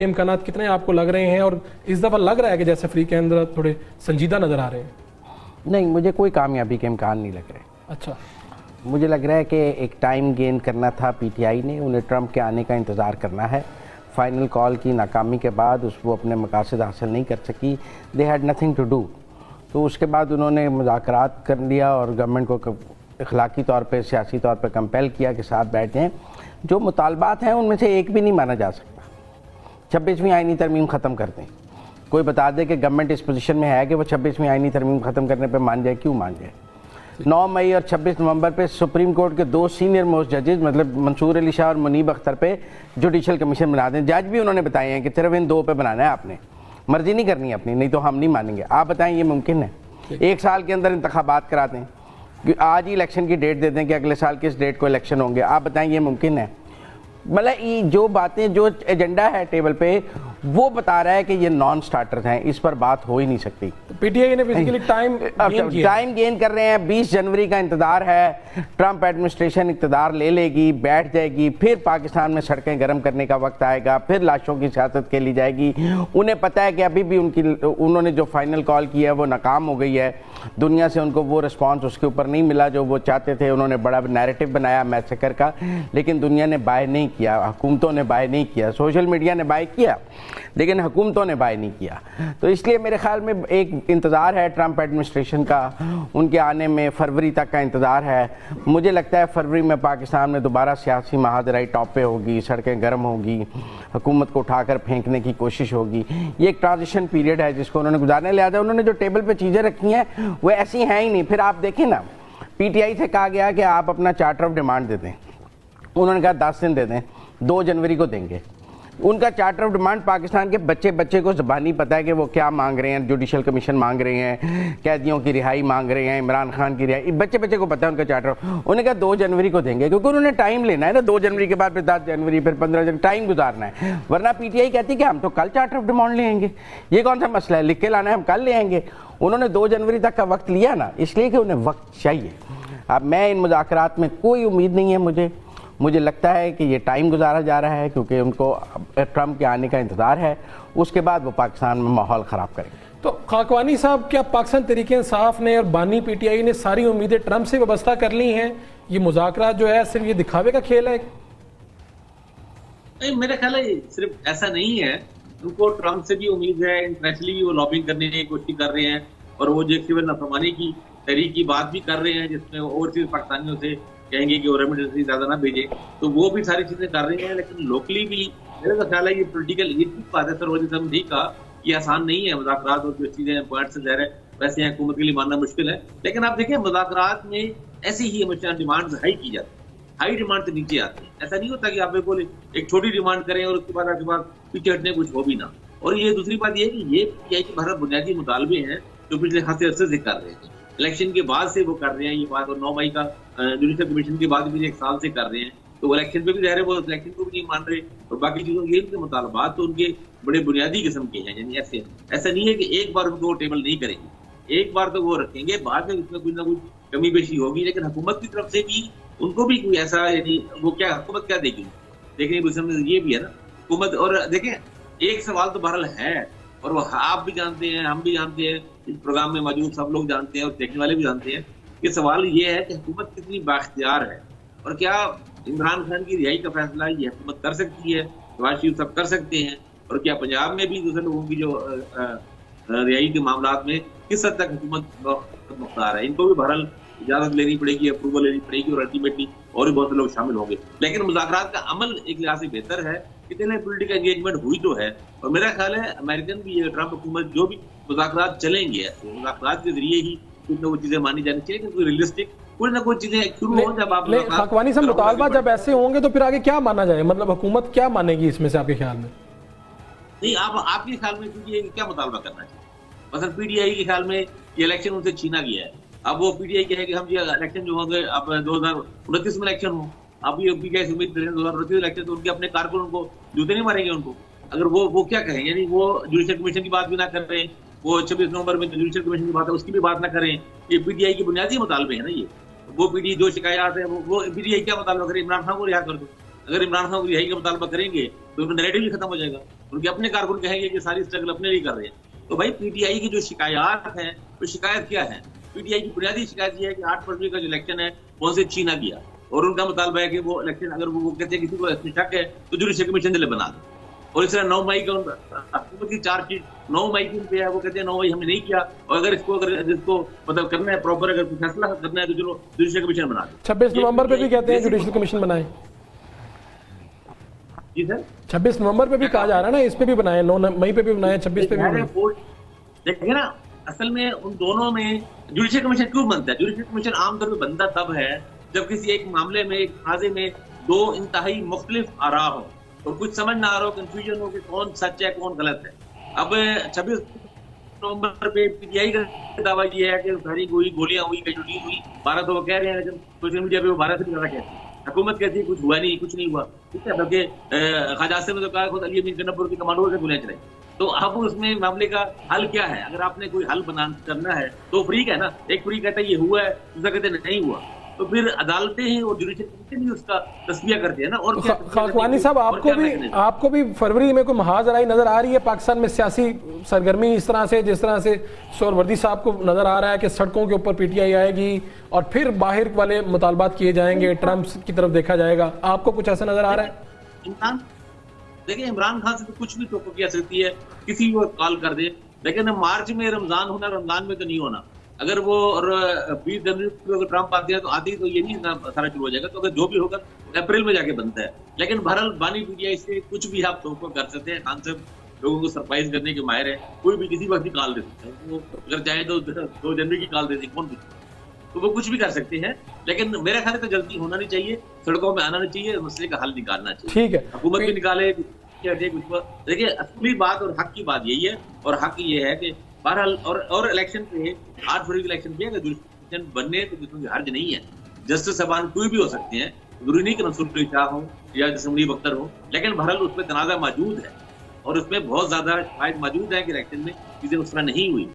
इम्कानात कितने आपको लग रहे हैं, और इस दफ़ा लग रहा है कि जैसे फ्री के अंदर थोड़े संजीदा नज़र आ रहे हैं? नहीं, मुझे कोई कामयाबी के इम्कान नहीं लग रहे। अच्छा, मुझे लग रहा है कि एक टाइम गेन करना था पीटीआई ने, उन्हें ट्रंप के आने का इंतज़ार करना है। फाइनल कॉल की नाकामी के बाद वो अपने मकासद हासिल नहीं कर सकी, they had nothing to do. तो उसके बाद उन्होंने मुज़ाकरात कर लिया और गवर्नमेंट को अखलाकी तौर पे, सियासी तौर पे कंपेल किया कि साथ बैठ जाएँ। जो मुतालबात हैं उनमें से एक भी नहीं माना जा सकता। 26वीं आईनी तरमीम ख़त्म कर दें, कोई बता दे कि गवर्नमेंट इस पोजीशन में है कि वो 26वीं आईनी तरमीम ख़त्म करने पे मान जाए, क्यों मान जाए? 9 मई और 26 नवंबर पे सुप्रीम कोर्ट के 2 सीनियर मोस्ट जजेस मतलब मंसूर अली शाह और मुनीब अख्तर पे जुडिशल कमीशन बना दें। जज भी उन्होंने बताए हैं कि सिर्फ इन 2 पे बनाना है, आपने मर्जी नहीं करनी अपनी, नहीं तो हम नहीं मानेंगे। आप बताएं ये मुमकिन है? 1 साल के अंदर इंतखाबात करा दें, आज ही इलेक्शन की डेट दे दें कि अगले साल किस डेट को इलेक्शन होंगे, आप बताएं ये मुमकिन है? मतलब ये जो बातें, जो एजेंडा है टेबल पे, वो बता रहा है कि ये नॉन स्टार्टर्स हैं, इस पर बात हो ही नहीं सकती। पीटीआई ने बेसिकली टाइम गेन कर रहे हैं। 20 जनवरी का इंतजार है, ट्रंप एडमिनिस्ट्रेशन इक़्तिदार ले लेगी, बैठ जाएगी, फिर पाकिस्तान में सड़कें गर्म करने का वक्त आएगा, फिर लाशों की सियासत खेली जाएगी। उन्हें पता है कि अभी भी उन्होंने जो फाइनल कॉल की है वो नाकाम हो गई है, दुनिया से उनको वो रिस्पॉन्स उसके ऊपर नहीं मिला जो वो चाहते थे। उन्होंने बड़ा नैरेटिव बनाया मैसेकर का, लेकिन दुनिया ने बाय नहीं किया, हुकूमतों ने बाय नहीं किया, सोशल मीडिया ने बाय किया लेकिन हुकूमतों ने बाय नहीं किया। तो इसलिए मेरे ख्याल में एक इंतज़ार है ट्रंप एडमिनिस्ट्रेशन का, उनके आने में फरवरी तक का इंतज़ार है। मुझे लगता है फरवरी में पाकिस्तान में दोबारा सियासी महादराई टॉप पे होगी, सड़कें गर्म होगी, हुकूमत को उठाकर फेंकने की कोशिश होगी। ये एक ट्रांजिशन पीरियड है जिसको उन्होंने गुजारने, लिहाजा उन्होंने जो टेबल पर चीज़ें रखी हैं वो ऐसी हैं ही नहीं। फिर आप देखें ना, पीटीआई से कहा गया कि आप अपना चार्टर ऑफ डिमांड दे दें, उन्होंने कहा 10 दिन दे दें, 2 जनवरी को देंगे। उनका चार्टर ऑफ डिमांड पाकिस्तान के बच्चे को ज़बानी पता है कि वो क्या मांग रहे हैं। जुडिशल कमीशन मांग रहे हैं, कैदियों की रिहाई मांग रहे हैं, इमरान खान की रिहाई, बच्चे को पता है उनका चार्टर। उन्होंने कहा 2 जनवरी को देंगे, क्योंकि उन्होंने टाइम लेना है ना, 2 जनवरी के बाद फिर 10 जनवरी, फिर 15 जनवरी, टाइम गुजारना है। वरना पीटीआई कहती है कि हम तो कल चार्टर ऑफ डिमांड ले आएंगे, ये कौन सा मसला है, लिख के लाना है, हम कल ले आएंगे। उन्होंने 2 जनवरी तक का वक्त लिया ना, इसलिए कि उन्हें वक्त चाहिए। अब मैं इन मुज़ाकरात में कोई उम्मीद नहीं है, मुझे लगता है कि ये टाइम गुजारा जा रहा है क्योंकि उनको ट्रंप के आने का इंतज़ार है, उसके बाद वो पाकिस्तान में माहौल ख़राब करेंगे। तो खाकवानी साहब, क्या पाकिस्तान तहरीक इंसाफ ने और बानी पीटीआई ने सारी उम्मीदें ट्रंप से वाबस्ता कर ली हैं? ये मुज़ाकरात जो है सिर्फ ये दिखावे का खेल है? नहीं, मेरा ख्याल है सिर्फ ऐसा नहीं है। उनको ट्रंप से भी उम्मीद है, इंटरनेशनली भी वो लॉबिंग करने की कोशिश कर रहे हैं, और वो जो सिविल नाफरमानी की तहरीक की बात भी कर रहे हैं जिसमें ओवरसीज पाकिस्तानियों से कहेंगे कि वो रेमिटेंस ज्यादा ना भेजे, तो वो भी सारी चीजें कर रहे हैं। लेकिन लोकली भी मेरा तो ख्याल है ये पॉलिटिकल, ये बात है सर, वो जैसे हम ठीक कहा कि आसान नहीं है मुज़ाकरात, और जो चीजें पॉइंट से ज़ाहिर है वैसे हैं, हुकूमत के लिए मानना मुश्किल है। लेकिन आप देखें मुज़ाकरात में ऐसी ही हमेशा डिमांड हाई की जाती है, हाई डिमांड से नीचे आती है। ऐसा नहीं होता कि आप बिल्कुल एक छोटी डिमांड करें और उसके बाद आपके पास पीछे हटने कुछ हो भी ना। और ये दूसरी बात ये है कि ये भारत बुनियादी मुतालबे हैं जो पिछले खासे अरसे से कर रहे हैं, इलेक्शन के बाद से वो कर रहे हैं ये बात, और 9 मई का जुडिशल कमीशन के बाद भी 1 साल से कर रहे हैं। तो इलेक्शन पे भी ज़ाहिर है वो इलेक्शन को भी नहीं मान रहे, और बाकी चीज़ों ये उनके मुतालबात तो उनके बड़े बुनियादी किस्म के हैं। यानी ऐसा नहीं है कि एक बार उनको वो टेबल नहीं करेंगे, एक बार तो वो रखेंगे, बाद में उसमें कुछ ना कुछ कमी पेशी होगी। लेकिन हुकूमत की तरफ से भी उनको भी कोई ऐसा, यानी वो क्या हुकूमत क्या देगी, देखने की समझ ये भी है ना हुकूमत। और देखें, एक सवाल तो बहरहाल है, और वो आप भी जानते हैं, हम भी जानते हैं, इस प्रोग्राम में मौजूद सब लोग जानते हैं और देखने वाले भी जानते हैं कि सवाल ये है कि हुकूमत कितनी बाख्तियार है, और क्या इमरान खान की रिहाई का फैसला ये हुकूमत कर सकती है, नवाज शरीफ सब कर सकते हैं, और क्या पंजाब में भी दूसरे लोगों की जो रिहाई के मामला में किस हद तक हुकूमत मुख्तार है। इनको भी बहरहाल इजाजत लेनी पड़ेगी, अप्रूवल लेनी पड़ेगी, और अल्टीमेटली और भी बहुत से लोग शामिल होंगे। लेकिन मुज़ाकरात का अमल एक लिहाज से बेहतर है, इतने पोलिटिकल एंगेजमेंट हुई तो है। और मेरा ख्याल है अमेरिकन भी, ट्रंप हुकूमत जो भी मुज़ाकरात चलेंगे, ऐसे मुज़ाकरात के जरिए ही कुछ ना कुछ चीजें मानी जानी चाहिए, क्योंकि रियलिस्टिक कुछ ना कुछ चीजें शुरू हो। जब आप खाकवानी साहब, मुतालबा जब ऐसे होंगे तो फिर आगे क्या माना जाए, मतलब हुकूमत क्या मानेगी इसमें से आपके ख्याल में? नहीं, आपके ख्याल में पीटीआई क्या मुतालबा करना चाहिए? मतलब पीटीआई के ख्याल में ये इलेक्शन उनसे छीना गया है। अब वो पीटीआई कहे कि हम ये इलेक्शन जो होंगे अब 2029 में इलेक्शन हो, अब ये पीटीआई से उम्मीद करें 2029 इलेक्शन, तो उनके अपने कारकुन उनको जूते नहीं मारेंगे उनको। अगर वो क्या कहें, यानी वो जुडिशल कमीशन की बात भी ना कर रहे हैं, वो 26 नवंबर में जुडिशल कमीशन की बात है उसकी भी बात ना करें। ये पीटीआई की बुनियादी मुतालबे है ना, ये वो पीटीआई जो शिकायत है वो पीटीआई क्या मुतालबा करे, इमरान खान को रिहा कर दो, अगर इमरान खान को रिहाई का मुतालबा करेंगे तो उनका नैरेटिव भी खत्म हो जाएगा। उनके अपने कारकुन कहेंगे कि सारी स्ट्रगल अपने लिए कर रहे हैं। तो भाई पीटीआई की जो शिकायत है, वो शिकायत क्या है? पीटीआई की बुनियादी शिकायत ये है कि 8 फरवरी का जो इलेक्शन है वो से चीना किया, और उनका मुतालबा है कि वो इलेक्शन अगर वो कहते हैं किसी को शक है तो जुडिशल कमीशन दिले बना दो। और इस तरह 9 मई का हुकूमत की चार्जशीट 9 मई की पे है, वो कहते हैं 9 मई हमने नहीं किया, और अगर जिसको मतलब करना है प्रॉपर, अगर फैसला करना है तो चलो जुडिशल कमीशन बना दो। 26 नवंबर पे भी कहते हैं जुडिशल कमीशन बनाए। जी सर, 26 नवंबर पे भी कहा जा रहा है ना, इस पे भी बनाए, 9 मई पे भी बनाए, 26 पे भी बनाए। देखिए ना, असल में उन दोनों में जुडिशल कमीशन क्यों बनता है? जुडिशल कमीशन आमतौर पर बनता तब है जब किसी एक मामले में, एक काजे में दो इंतहाई मुख्तलिफ आरा हो और कुछ समझ ना आ रहा हो, कंफ्यूजन हो कि कौन सच है कौन गलत है। अब 26 नवंबर पे पीटीआई का दावा ये है कि फायरिंग हुई, गोलियां हुई, कैजुअलिटी हुई। 12 तो वो कह रहे हैं, लेकिन सोशल मीडिया पे वो 12 से भी ज्यादा कहते हैं। हुकूमत कहती है कुछ हुआ नहीं, कुछ नहीं हुआ, ठीक है। बल्कि ख्वाजा आसिम ने तो कहा खुद अली अमीन गन्नपुर के कमांडों से गोलियां चलाई। तो अब उसमें मामले का हल क्या है? अगर आपने कोई हल करना है तो फ्रीक है ना, एक फ्रीक कहता है ये हुआ है, दूसरा कहते हैं नहीं हुआ, तो फिर अदालतें हैं और जुडिशल कमीशन भी उसका तस्वीर करते हैं ना। और खाकवानी साहब, आपको भी फरवरी में कोई महाजराई नजर आ रही है पाकिस्तान में, सियासी सरगर्मी इस तरह से, जिस तरह से सोहरावर्दी साहब को नजर आ रहा है कि सड़कों के ऊपर पीटीआई आएगी और फिर बाहर वाले मुतालबात किए जाएंगे, ट्रंप की तरफ देखा जाएगा, आपको कुछ ऐसा नजर आ रहा है? देखिए, इमरान खान से तो कुछ भी तो किया सकती है, किसी को कॉल कर दे, लेकिन मार्च में रमजान होना, रमजान में तो नहीं होना। अगर वो 20 जनवरी को अगर ट्रंप आते हैं तो आते ही तो ये नहीं सारा शुरू हो जाएगा। तो अगर जो भी होगा अप्रैल में जाके बनता है। लेकिन बहरहाल बानी पीटीआई से कुछ भी आप तो कर सकते हैं। खान साहब लोगों को सरप्राइज करने के माहिर है, कोई भी किसी वक्त भी कॉल दे सकते हैं। वो अगर चाहे तो 2 जनवरी की कॉल दे दें, कौन तो वो कुछ भी कर सकते हैं। लेकिन मेरा ख्याल है तो जल्दी होना नहीं चाहिए, सड़कों में आना नहीं चाहिए, मसले का हल निकालना चाहिए। ठीक है, हुकूमत भी निकाले। देखिए, असली बात और हक की बात यही है, और हक ये है कि बहरहाल और इलेक्शन पे 8 फरवरी के इलेक्शन पे अगर जुडिशल बनने तो जिसमें हर्ज नहीं है। जस्टिस साहबान कोई भी हो सकते हैं, जरूरी नहीं कि मंसूर शाह हो या जसमुनीब अख्तर हो, लेकिन बहरहाल उसमें तनाज़ा मौजूद है और उसमें बहुत ज्यादा शायद मौजूद है कि इलेक्शन में चीजें उस तरह नहीं हुई।